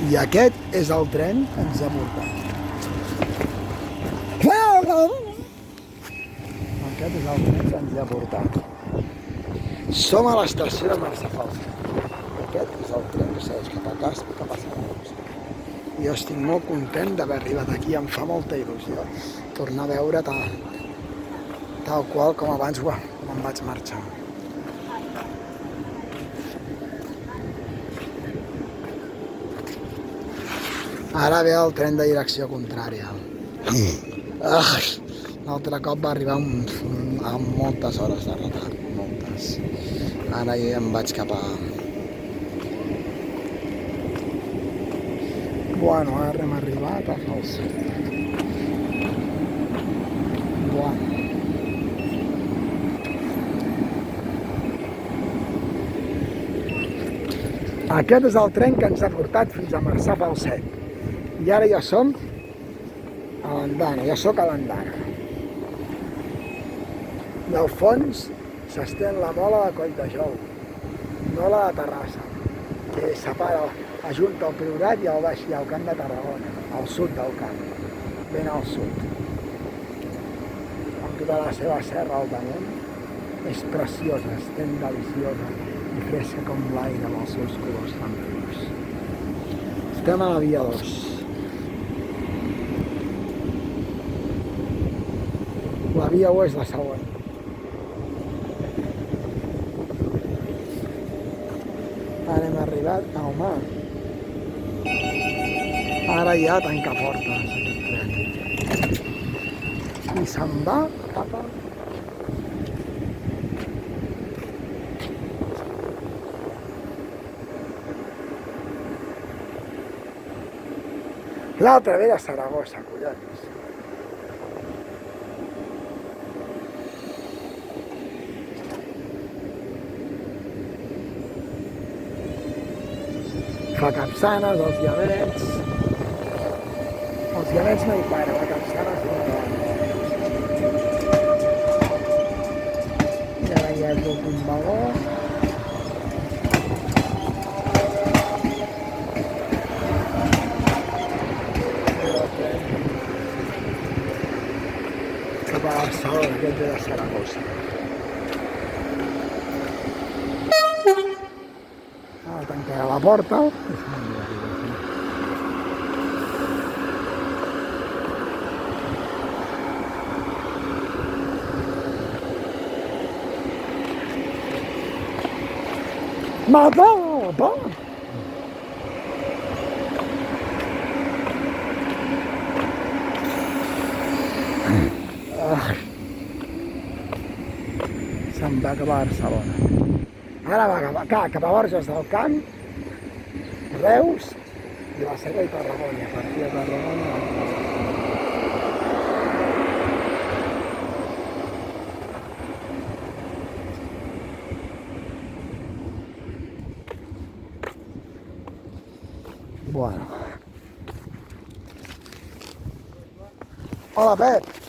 I aquest és el tren que ens ha portat. Aquest és el tren que ens ha portat. Som a l'estació de Marçafalsa. Aquest és el tren que segueix cap a Casp, cap a Saragossa. Jo estic molt content d'haver arribat aquí, em fa molta il·lusió tornar a veure tal qual com abans com em vaig marxar. Ara ve el tren de direcció contrària. L'altre cop va arribar amb moltes hores de retard, moltes. Ara ja em vaig cap a... Bueno, ara hem arribat a Falset. Bueno. Aquest és el tren que ens ha portat fins a Marçà Falset. I ara ja som a l'Andana, ja sóc a l'Andana. I al fons s'estén la mola de Colldejou, mola de Terrassa, que separa, ajunta el Priorat i el Baix i el Camp de Tarragona, al sud del camp, ben al sud. Amb tota la seva serra al damunt, és preciosa, és ben deliciosa i fresca com l'aire amb els seus colors tan vius. Estem a la via 2. La via 1 és la següent. Ara hem arribat a Omar. Ara ja tanca portes aquest tren. I se'n va cap a... L'altre ve de Saragossa, collons. Fa Capçanes, els Llamets. Els Llamets no hi para, la Capçanes no hi para. I ara ja és l'últim vagó. Cap a Barcelona, aquest ve de Saragossa. Tancarà la porta. Mata la por. Se'n va cap a Barcelona. Ara va cap a Borges del Camp, Reus i la Selva i Tarragona. A partir de Tarragona... Bueno. Hola, Pep.